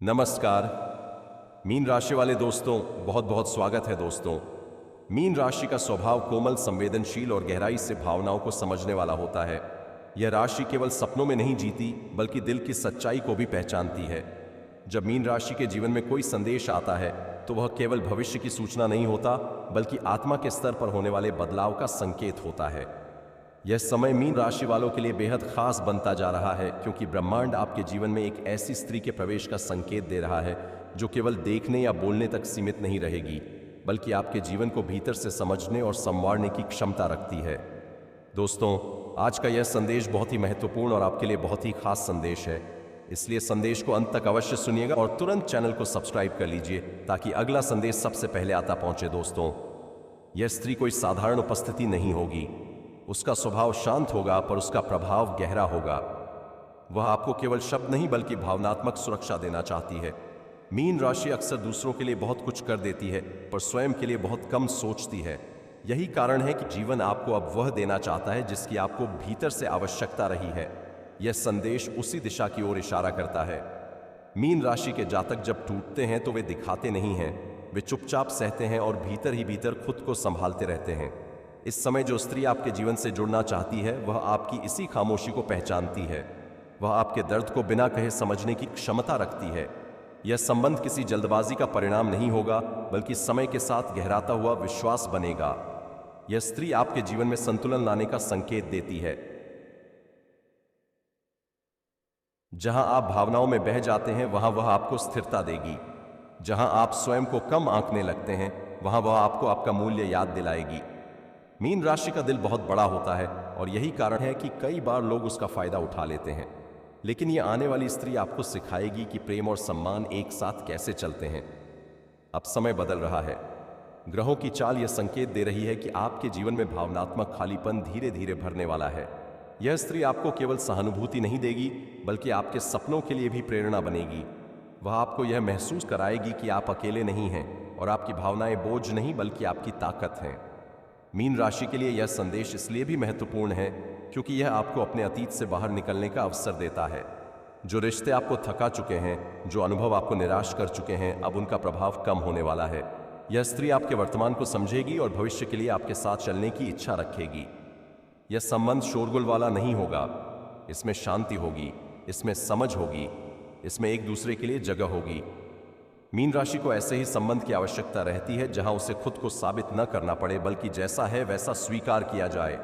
नमस्कार। मीन राशि वाले दोस्तों, बहुत बहुत स्वागत है दोस्तों। मीन राशि का स्वभाव कोमल, संवेदनशील और गहराई से भावनाओं को समझने वाला होता है। यह राशि केवल सपनों में नहीं जीती, बल्कि दिल की सच्चाई को भी पहचानती है। जब मीन राशि के जीवन में कोई संदेश आता है तो वह केवल भविष्य की सूचना नहीं होता, बल्कि आत्मा के स्तर पर होने वाले बदलाव का संकेत होता है। यह समय मीन राशि वालों के लिए बेहद खास बनता जा रहा है, क्योंकि ब्रह्मांड आपके जीवन में एक ऐसी स्त्री के प्रवेश का संकेत दे रहा है जो केवल देखने या बोलने तक सीमित नहीं रहेगी, बल्कि आपके जीवन को भीतर से समझने और संवारने की क्षमता रखती है। दोस्तों, आज का यह संदेश बहुत ही महत्वपूर्ण और आपके लिए बहुत ही खास संदेश है, इसलिए संदेश को अंत तक अवश्य सुनिएगा और तुरंत चैनल को सब्सक्राइब कर लीजिए ताकि अगला संदेश सबसे पहले आता पहुंचे। दोस्तों, यह स्त्री कोई साधारण उपस्थिति नहीं होगी। उसका स्वभाव शांत होगा, पर उसका प्रभाव गहरा होगा। वह आपको केवल शब्द नहीं बल्कि भावनात्मक सुरक्षा देना चाहती है। मीन राशि अक्सर दूसरों के लिए बहुत कुछ कर देती है, पर स्वयं के लिए बहुत कम सोचती है। यही कारण है कि जीवन आपको अब वह देना चाहता है जिसकी आपको भीतर से आवश्यकता रही है। यह संदेश उसी दिशा की ओर इशारा करता है। मीन राशि के जातक जब टूटते हैं तो वे दिखाते नहीं हैं, वे चुपचाप सहते हैं और भीतर ही भीतर खुद को संभालते रहते हैं। इस समय जो स्त्री आपके जीवन से जुड़ना चाहती है, वह आपकी इसी खामोशी को पहचानती है। वह आपके दर्द को बिना कहे समझने की क्षमता रखती है। यह संबंध किसी जल्दबाजी का परिणाम नहीं होगा, बल्कि समय के साथ गहराता हुआ विश्वास बनेगा। यह स्त्री आपके जीवन में संतुलन लाने का संकेत देती है। जहां आप भावनाओं में बह जाते हैं, वहां वह आपको स्थिरता देगी। जहां आप स्वयं को कम आंकने लगते हैं, वहां वह आपको आपका मूल्य याद दिलाएगी। मीन राशि का दिल बहुत बड़ा होता है और यही कारण है कि कई बार लोग उसका फायदा उठा लेते हैं। लेकिन यह आने वाली स्त्री आपको सिखाएगी कि प्रेम और सम्मान एक साथ कैसे चलते हैं। अब समय बदल रहा है। ग्रहों की चाल यह संकेत दे रही है कि आपके जीवन में भावनात्मक खालीपन धीरे धीरे भरने वाला है। यह स्त्री आपको केवल सहानुभूति नहीं देगी, बल्कि आपके सपनों के लिए भी प्रेरणा बनेगी। वह आपको यह महसूस कराएगी कि आप अकेले नहीं हैं और आपकी भावनाएं बोझ नहीं बल्कि आपकी ताकत हैं। मीन राशि के लिए यह संदेश इसलिए भी महत्वपूर्ण है क्योंकि यह आपको अपने अतीत से बाहर निकलने का अवसर देता है। जो रिश्ते आपको थका चुके हैं, जो अनुभव आपको निराश कर चुके हैं, अब उनका प्रभाव कम होने वाला है। यह स्त्री आपके वर्तमान को समझेगी और भविष्य के लिए आपके साथ चलने की इच्छा रखेगी। यह संबंध शोरगुल वाला नहीं होगा। इसमें शांति होगी, इसमें समझ होगी, इसमें एक दूसरे के लिए जगह होगी। मीन राशि को ऐसे ही संबंध की आवश्यकता रहती है जहां उसे खुद को साबित न करना पड़े, बल्कि जैसा है वैसा स्वीकार किया जाए।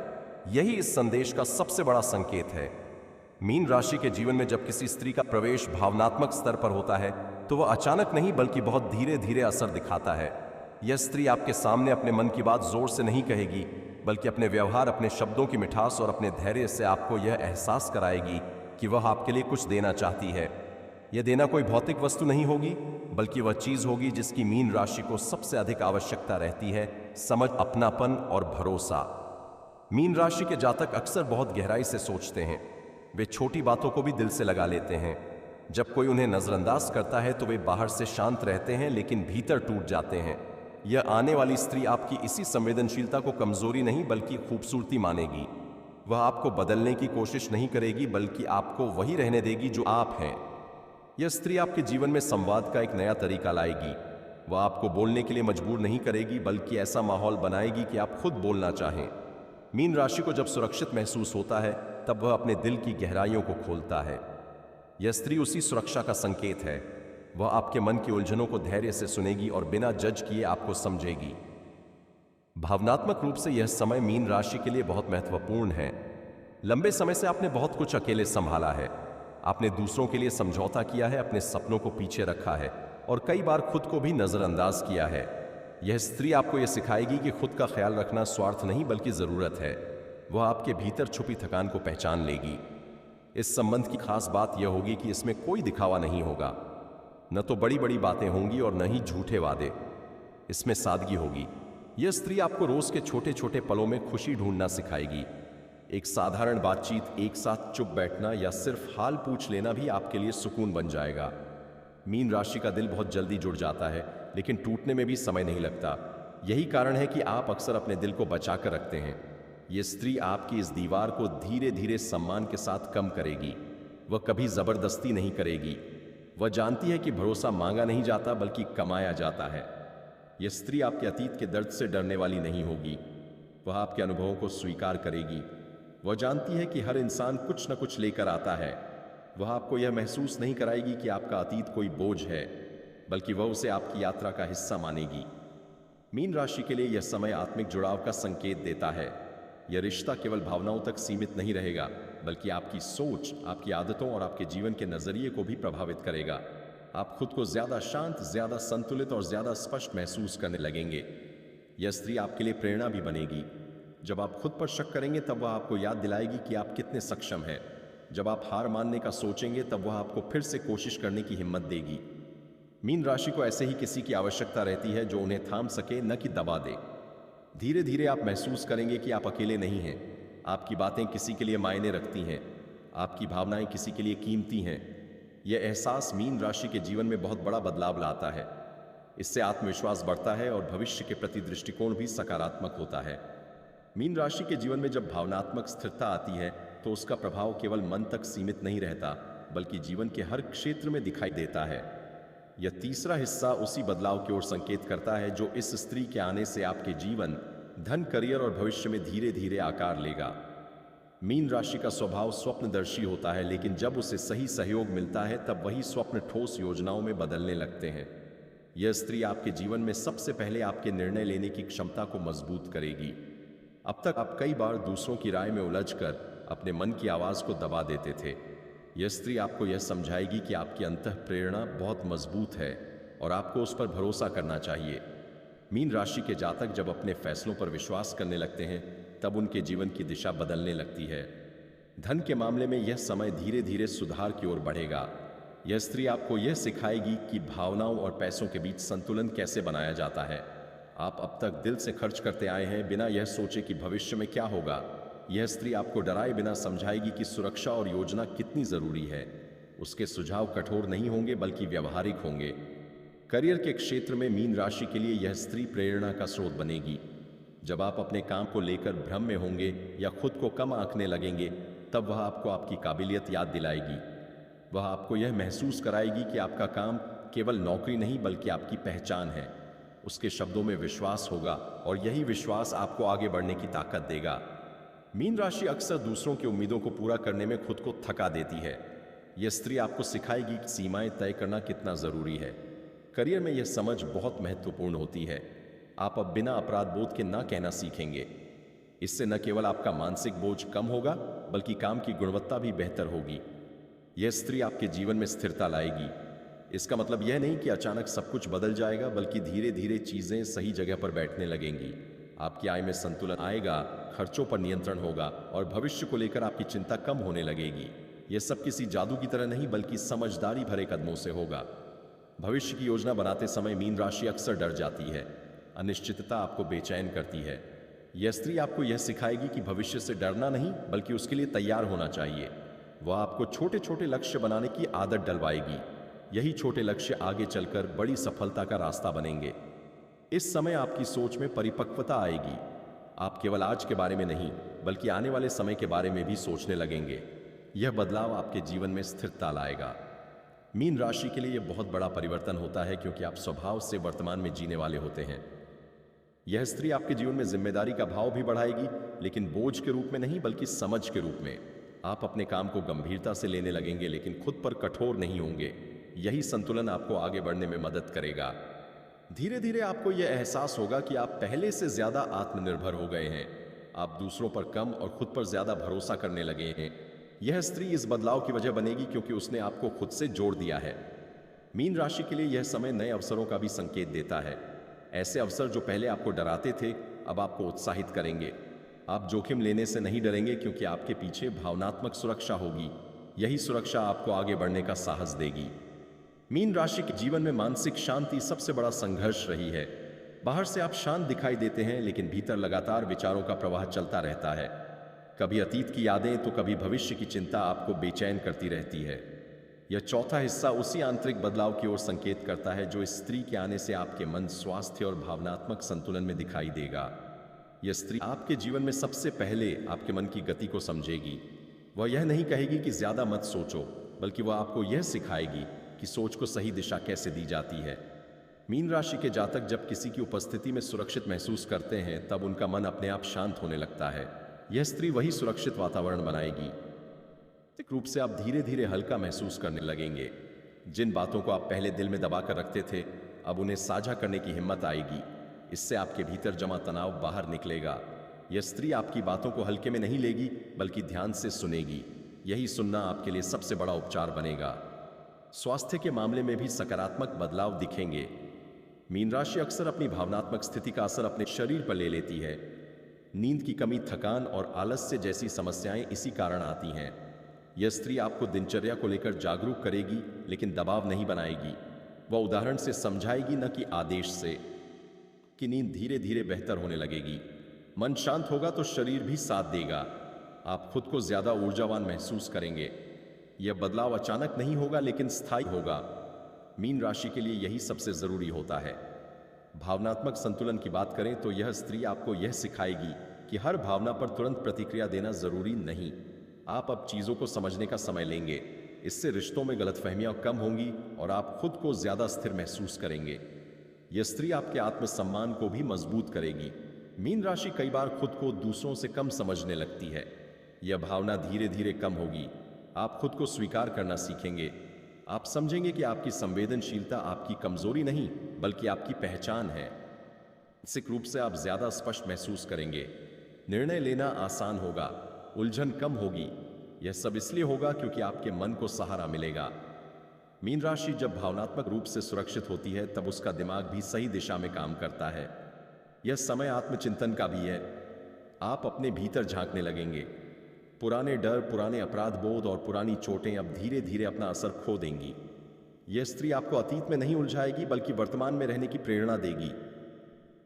यही इस संदेश का सबसे बड़ा संकेत है। मीन राशि के जीवन में जब किसी स्त्री का प्रवेश भावनात्मक स्तर पर होता है तो वह अचानक नहीं बल्कि बहुत धीरे धीरे असर दिखाता है। यह स्त्री आपके सामने अपने मन की बात जोर से नहीं कहेगी, बल्कि अपने व्यवहार, अपने शब्दों की मिठास और अपने धैर्य से आपको यह एहसास कराएगी कि वह आपके लिए कुछ देना चाहती है। यह देना कोई भौतिक वस्तु नहीं होगी, बल्कि वह चीज होगी जिसकी मीन राशि को सबसे अधिक आवश्यकता रहती है: समझ, अपनापन और भरोसा। मीन राशि के जातक अक्सर बहुत गहराई से सोचते हैं। वे छोटी बातों को भी दिल से लगा लेते हैं। जब कोई उन्हें नजरअंदाज करता है तो वे बाहर से शांत रहते हैं, लेकिन भीतर टूट जाते हैं। यह आने वाली स्त्री आपकी इसी संवेदनशीलता को कमजोरी नहीं बल्कि खूबसूरती मानेगी। वह आपको बदलने की कोशिश नहीं करेगी, बल्कि आपको वही रहने देगी जो आप हैं। यह स्त्री आपके जीवन में संवाद का एक नया तरीका लाएगी। वह आपको बोलने के लिए मजबूर नहीं करेगी, बल्कि ऐसा माहौल बनाएगी कि आप खुद बोलना चाहें। मीन राशि को जब सुरक्षित महसूस होता है, तब वह अपने दिल की गहराइयों को खोलता है। यह स्त्री उसी सुरक्षा का संकेत है। वह आपके मन की उलझनों को धैर्य से सुनेगी और बिना जज किए आपको समझेगी। भावनात्मक रूप से यह समय मीन राशि के लिए बहुत महत्वपूर्ण है। लंबे समय से आपने बहुत कुछ अकेले संभाला है। आपने दूसरों के लिए समझौता किया है, अपने सपनों को पीछे रखा है और कई बार खुद को भी नजरअंदाज किया है। यह स्त्री आपको यह सिखाएगी कि खुद का ख्याल रखना स्वार्थ नहीं बल्कि जरूरत है। वह आपके भीतर छुपी थकान को पहचान लेगी। इस संबंध की खास बात यह होगी कि इसमें कोई दिखावा नहीं होगा। न तो बड़ी बड़ी बातें होंगी और न ही झूठे वादे। इसमें सादगी होगी। यह स्त्री आपको रोज के छोटे छोटे पलों में खुशी ढूंढना सिखाएगी। एक साधारण बातचीत, एक साथ चुप बैठना या सिर्फ हाल पूछ लेना भी आपके लिए सुकून बन जाएगा। मीन राशि का दिल बहुत जल्दी जुड़ जाता है, लेकिन टूटने में भी समय नहीं लगता। यही कारण है कि आप अक्सर अपने दिल को बचा कर रखते हैं। यह स्त्री आपकी इस दीवार को धीरे धीरे सम्मान के साथ कम करेगी। वह कभी जबरदस्ती नहीं करेगी। वह जानती है कि भरोसा मांगा नहीं जाता बल्कि कमाया जाता है। यह स्त्री आपके अतीत के दर्द से डरने वाली नहीं होगी, वह आपके अनुभवों को स्वीकार करेगी। वह जानती है कि हर इंसान कुछ न कुछ लेकर आता है। वह आपको यह महसूस नहीं कराएगी कि आपका अतीत कोई बोझ है, बल्कि वह उसे आपकी यात्रा का हिस्सा मानेगी। मीन राशि के लिए यह समय आत्मिक जुड़ाव का संकेत देता है। यह रिश्ता केवल भावनाओं तक सीमित नहीं रहेगा, बल्कि आपकी सोच, आपकी आदतों और आपके जीवन के नजरिए को भी प्रभावित करेगा। आप खुद को ज्यादा शांत, ज्यादा संतुलित और ज्यादा स्पष्ट महसूस करने लगेंगे। यह स्त्री आपके लिए प्रेरणा भी बनेगी। जब आप खुद पर शक करेंगे तब वह आपको याद दिलाएगी कि आप कितने सक्षम हैं। जब आप हार मानने का सोचेंगे तब वह आपको फिर से कोशिश करने की हिम्मत देगी। मीन राशि को ऐसे ही किसी की आवश्यकता रहती है जो उन्हें थाम सके, न कि दबा दे। धीरे धीरे आप महसूस करेंगे कि आप अकेले नहीं हैं। आपकी बातें किसी के लिए मायने रखती हैं, आपकी भावनाएं किसी के लिए कीमती हैं। यह एहसास मीन राशि के जीवन में बहुत बड़ा बदलाव लाता है। इससे आत्मविश्वास बढ़ता है और भविष्य के प्रति दृष्टिकोण भी सकारात्मक होता है। मीन राशि के जीवन में जब भावनात्मक स्थिरता आती है तो उसका प्रभाव केवल मन तक सीमित नहीं रहता, बल्कि जीवन के हर क्षेत्र में दिखाई देता है। यह तीसरा हिस्सा उसी बदलाव की ओर संकेत करता है जो इस स्त्री के आने से आपके जीवन, धन, करियर और भविष्य में धीरे धीरे आकार लेगा। मीन राशि का स्वभाव स्वप्नदर्शी होता है, लेकिन जब उसे सही सहयोग मिलता है तब वही स्वप्न ठोस योजनाओं में बदलने लगते हैं। यह स्त्री आपके जीवन में सबसे पहले आपके निर्णय लेने की क्षमता को मजबूत करेगी। अब तक आप कई बार दूसरों की राय में उलझकर अपने मन की आवाज को दबा देते थे। यह स्त्री आपको यह समझाएगी कि आपकी अंतः प्रेरणा बहुत मजबूत है और आपको उस पर भरोसा करना चाहिए। मीन राशि के जातक जब अपने फैसलों पर विश्वास करने लगते हैं तब उनके जीवन की दिशा बदलने लगती है। धन के मामले में यह समय धीरे धीरे सुधार की ओर बढ़ेगा। यह स्त्री आपको यह सिखाएगी कि भावनाओं और पैसों के बीच संतुलन कैसे बनाया जाता है। आप अब तक दिल से खर्च करते आए हैं, बिना यह सोचे कि भविष्य में क्या होगा। यह स्त्री आपको डराए बिना समझाएगी कि सुरक्षा और योजना कितनी जरूरी है। उसके सुझाव कठोर नहीं होंगे बल्कि व्यवहारिक होंगे। करियर के क्षेत्र में मीन राशि के लिए यह स्त्री प्रेरणा का स्रोत बनेगी। जब आप अपने काम को लेकर भ्रम में होंगे या खुद को कम आंकने लगेंगे तब वह आपको आपकी काबिलियत याद दिलाएगी। वह आपको यह महसूस कराएगी कि आपका काम केवल नौकरी नहीं बल्कि आपकी पहचान है। उसके शब्दों में विश्वास होगा और यही विश्वास आपको आगे बढ़ने की ताकत देगा। मीन राशि अक्सर दूसरों की उम्मीदों को पूरा करने में खुद को थका देती है। यह स्त्री आपको सिखाएगी कि सीमाएं तय करना कितना जरूरी है। करियर में यह समझ बहुत महत्वपूर्ण होती है। आप अब बिना अपराध बोध के ना कहना सीखेंगे। इससे न केवल आपका मानसिक बोझ कम होगा बल्कि काम की गुणवत्ता भी बेहतर होगी। यह स्त्री आपके जीवन में स्थिरता लाएगी। इसका मतलब यह नहीं कि अचानक सब कुछ बदल जाएगा, बल्कि धीरे धीरे चीजें सही जगह पर बैठने लगेंगी। आपकी आय में संतुलन आएगा, खर्चों पर नियंत्रण होगा और भविष्य को लेकर आपकी चिंता कम होने लगेगी। यह सब किसी जादू की तरह नहीं बल्कि समझदारी भरे कदमों से होगा। भविष्य की योजना बनाते समय मीन राशि अक्सर डर जाती है। अनिश्चितता आपको बेचैन करती है। यह स्त्री आपको यह सिखाएगी कि भविष्य से डरना नहीं बल्कि उसके लिए तैयार होना चाहिए। वह आपको छोटे छोटे लक्ष्य बनाने की आदत डलवाएगी। यही छोटे लक्ष्य आगे चलकर बड़ी सफलता का रास्ता बनेंगे। इस समय आपकी सोच में परिपक्वता आएगी। आप केवल आज के बारे में नहीं बल्कि आने वाले समय के बारे में भी सोचने लगेंगे। यह बदलाव आपके जीवन में स्थिरता लाएगा। मीन राशि के लिए यह बहुत बड़ा परिवर्तन होता है क्योंकि आप स्वभाव से वर्तमान में जीने वाले होते हैं। यह स्त्री आपके जीवन में जिम्मेदारी का भाव भी बढ़ाएगी, लेकिन बोझ के रूप में नहीं बल्कि समझ के रूप में। आप अपने काम को गंभीरता से लेने लगेंगे लेकिन खुद पर कठोर नहीं होंगे। यही संतुलन आपको आगे बढ़ने में मदद करेगा। धीरे धीरे आपको यह एहसास होगा कि आप पहले से ज्यादा आत्मनिर्भर हो गए हैं। आप दूसरों पर कम और खुद पर ज्यादा भरोसा करने लगे हैं। यह स्त्री इस बदलाव की वजह बनेगी क्योंकि उसने आपको खुद से जोड़ दिया है। मीन राशि के लिए यह समय नए अवसरों का भी संकेत देता है। ऐसे अवसर जो पहले आपको डराते थे अब आपको उत्साहित करेंगे। आप जोखिम लेने से नहीं डरेंगे क्योंकि आपके पीछे भावनात्मक सुरक्षा होगी। यही सुरक्षा आपको आगे बढ़ने का साहस देगी। मीन राशि के जीवन में मानसिक शांति सबसे बड़ा संघर्ष रही है। बाहर से आप शांत दिखाई देते हैं लेकिन भीतर लगातार विचारों का प्रवाह चलता रहता है। कभी अतीत की यादें तो कभी भविष्य की चिंता आपको बेचैन करती रहती है। यह चौथा हिस्सा उसी आंतरिक बदलाव की ओर संकेत करता है जो इस स्त्री के आने से आपके मन, स्वास्थ्य और भावनात्मक संतुलन में दिखाई देगा। यह स्त्री आपके जीवन में सबसे पहले आपके मन की गति को समझेगी। वह यह नहीं कहेगी कि ज्यादा मत सोचो, बल्कि वह आपको यह सिखाएगी कि सोच को सही दिशा कैसे दी जाती है। मीन राशि के जातक जब किसी की उपस्थिति में सुरक्षित महसूस करते हैं तब उनका मन अपने आप शांत होने लगता है। यह स्त्री वही सुरक्षित वातावरण बनाएगी। एक रूप से आप धीरे धीरे हल्का महसूस करने लगेंगे। जिन बातों को आप पहले दिल में दबा कर रखते थे, अब उन्हें साझा करने की हिम्मत आएगी। इससे आपके भीतर जमा तनाव बाहर निकलेगा। यह स्त्री आपकी बातों को हल्के में नहीं लेगी, बल्कि ध्यान से सुनेगी। यही सुनना आपके लिए सबसे बड़ा उपचार बनेगा। स्वास्थ्य के मामले में भी सकारात्मक बदलाव दिखेंगे। मीन राशि अक्सर अपनी भावनात्मक स्थिति का असर अपने शरीर पर ले लेती है। नींद की कमी, थकान और आलस्य जैसी समस्याएं इसी कारण आती हैं। यह स्त्री आपको दिनचर्या को लेकर जागरूक करेगी, लेकिन दबाव नहीं बनाएगी। वह उदाहरण से समझाएगी, न कि आदेश से। कि नींद धीरे धीरे बेहतर होने लगेगी। मन शांत होगा तो शरीर भी साथ देगा। आप खुद को ज्यादा ऊर्जावान महसूस करेंगे। यह बदलाव अचानक नहीं होगा, लेकिन स्थायी होगा। मीन राशि के लिए यही सबसे जरूरी होता है। भावनात्मक संतुलन की बात करें तो यह स्त्री आपको यह सिखाएगी कि हर भावना पर तुरंत प्रतिक्रिया देना जरूरी नहीं। आप अब चीजों को समझने का समय लेंगे। इससे रिश्तों में गलतफहमियां कम होंगी और आप खुद को ज्यादा स्थिर महसूस करेंगे। यह स्त्री आपके आत्मसम्मान को भी मजबूत करेगी। मीन राशि कई बार खुद को दूसरों से कम समझने लगती है। यह भावना धीरे धीरे कम होगी। आप खुद को स्वीकार करना सीखेंगे। आप समझेंगे कि आपकी संवेदनशीलता आपकी कमजोरी नहीं, बल्कि आपकी पहचान है। मानसिक रूप से आप ज्यादा स्पष्ट महसूस करेंगे। निर्णय लेना आसान होगा। उलझन कम होगी। यह सब इसलिए होगा क्योंकि आपके मन को सहारा मिलेगा। मीन राशि जब भावनात्मक रूप से सुरक्षित होती है, तब उसका दिमाग भी सही दिशा में काम करता है। यह समय आत्मचिंतन का भी है। आप अपने भीतर झांकने लगेंगे। पुराने डर, पुराने अपराध बोध और पुरानी चोटें अब धीरे धीरे अपना असर खो देंगी। यह स्त्री आपको अतीत में नहीं उलझाएगी, बल्कि वर्तमान में रहने की प्रेरणा देगी।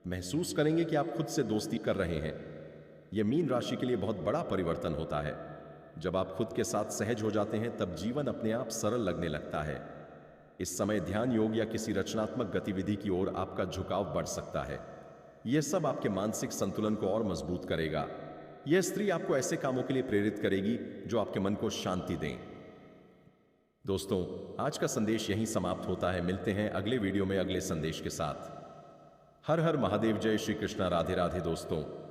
महसूस करेंगे कि आप खुद से दोस्ती कर रहे हैं। यह मीन राशि के लिए बहुत बड़ा परिवर्तन होता है। जब आप खुद के साथ सहज हो जाते हैं, तब जीवन अपने आप सरल लगने लगता है। इस समय ध्यान, योग या किसी रचनात्मक गतिविधि की ओर आपका झुकाव बढ़ सकता है। यह सब आपके मानसिक संतुलन को और मजबूत करेगा। यह स्त्री आपको ऐसे कामों के लिए प्रेरित करेगी जो आपके मन को शांति दें। दोस्तों, आज का संदेश यहीं समाप्त होता है। मिलते हैं अगले वीडियो में अगले संदेश के साथ। हर हर महादेव। जय श्री कृष्णा। राधे राधे दोस्तों।